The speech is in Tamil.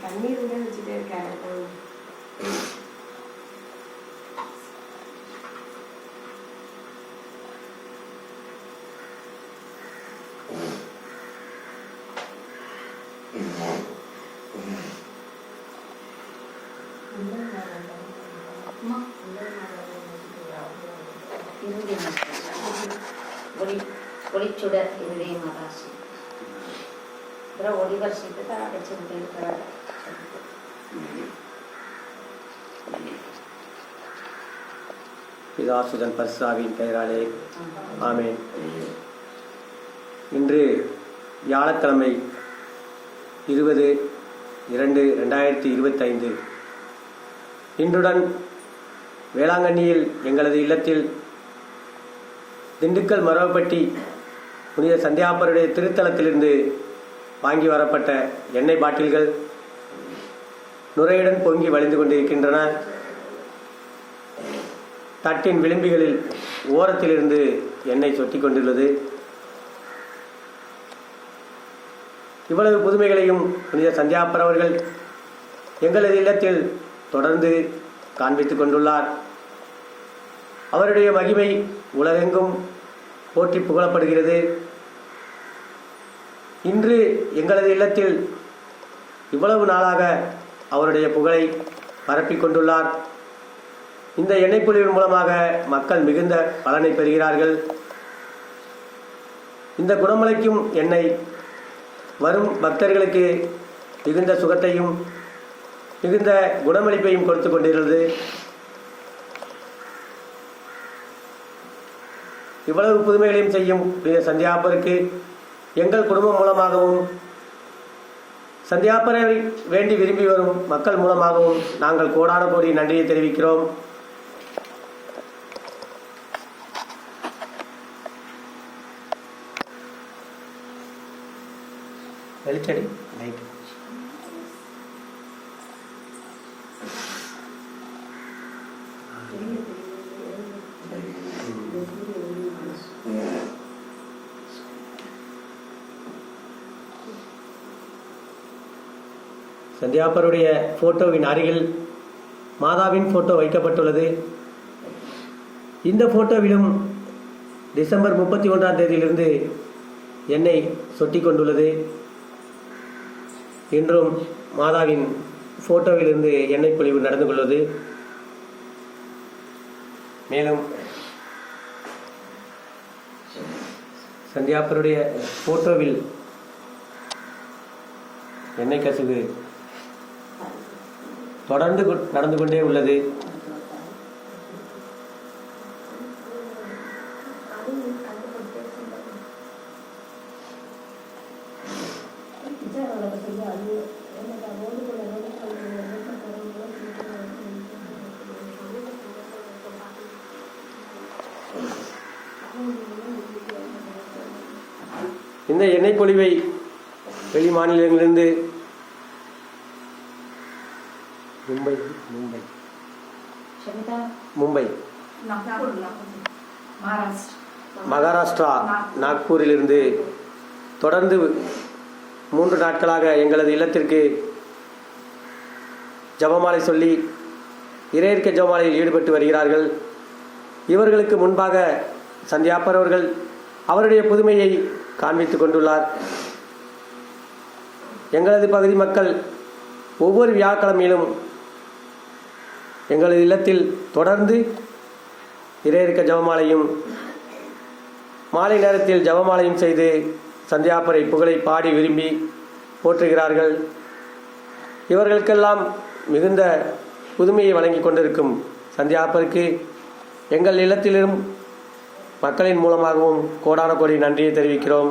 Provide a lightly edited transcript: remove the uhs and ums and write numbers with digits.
தண்ணீர் கூட வச்சுட்டே இருக்காரு. ஒளிச்சுடர் இருதய மகாசி ஒளிவரிசைக்கு தான் அடைச்சிருக்கிறார். பிதாசுதன் பரிசுத்தாவியின் பெயராலே ஆமென். இன்று வியாழக்கிழமை 20/2/2025. இன்றுடன் வேளாங்கண்ணியில் எங்களது இல்லத்தில் திண்டுக்கல் மரவப்பட்டி புனித சந்தியாப்பருடைய திருத்தலத்திலிருந்து வாங்கி வரப்பட்ட எண்ணெய் பாட்டில்கள் நுரையுடன் பொங்கி வழிந்து கொண்டிருக்கின்றன. தட்டின் விளிம்புகளில் ஓரத்திலிருந்து எண்ணெய் சொட்டி கொண்டுள்ளது. இவ்வளவு புதுமைகளையும் புனித சந்தியாப்பர் அவர்கள் எங்களது இல்லத்தில் தொடர்ந்து காண்பித்துக் கொண்டுள்ளார். அவருடைய மகிமை உலகெங்கும் போற்றி புகழப்படுகிறது. இன்று எங்களது இல்லத்தில் இவ்வளவு நாளாக அவருடைய புகழை பரப்பிக் கொண்டுள்ளார். இந்த எண்ணெய் பொழிவின் மூலமாக மக்கள் மிகுந்த பலனை பெறுகிறார்கள். இந்த குணமளிக்கும் எண்ணெய் வரும் பக்தர்களுக்கு மிகுந்த சுகத்தையும் மிகுந்த குணமளிப்பையும் கொடுத்து கொண்டிருந்தது. இவ்வளவு புதுமைகளையும் செய்யும் சந்தியாப்பருக்கு எங்கள் குடும்பம் மூலமாகவும் சந்தியாப்பரை வேண்டி விரும்பி வரும் மக்கள் மூலமாகவும் நாங்கள் கோடான கோடி நன்றியை தெரிவிக்கிறோம். வெளிச்சடி லைட் சந்தியாப்பருடைய போட்டோவின் அருகில் மாதாவின் போட்டோ வைக்கப்பட்டுள்ளது. இந்த போட்டோவிலும் டிசம்பர் 31ஆம் தேதியிலிருந்து எண்ணெய் சொட்டி கொண்டுள்ளது. இன்றும் மாதாவின் போட்டோவிலிருந்து எண்ணெய் பொழிவு நடந்து கொள்வது. மேலும் சந்தியாப்பருடைய போட்டோவில் எண்ணெய் கசிவு தொடர்ந்து நடந்து கொண்டே உள்ளது. இந்த எண்ணெய் பொழிவை வெளி மாநிலங்களிலிருந்து மும்பை மகாராஷ்டிரா நாக்பூரிலிருந்து தொடர்ந்து 3 நாட்களாக எங்களது இல்லத்திற்கு ஜபமாலை சொல்லி இறையற்கை ஜபமாலையில் ஈடுபட்டு வருகிறார்கள். இவர்களுக்கு முன்பாக சந்தியாப்பர் அவர்கள் அவருடைய புதுமையை காண்பித்துக் கொண்டுள்ளார். எங்களது பகுதி மக்கள் ஒவ்வொரு வியாழக்கிழமையிலும் எங்களது இல்லத்தில் தொடர்ந்து இறையற்கை ஜபமாலையும் மாலை நேரத்தில் ஜபமாலையும் செய்து சந்தியாப்பரை புகழை பாடி விரும்பி போற்றுகிறார்கள். இவர்களுக்கெல்லாம் மிகுந்த புதுமையை வழங்கி கொண்டிருக்கும் சந்தியாப்பருக்கு எங்கள் இல்லத்திலும் மக்களின் மூலமாகவும் கோடான கோடி நன்றியை தெரிவிக்கிறோம்.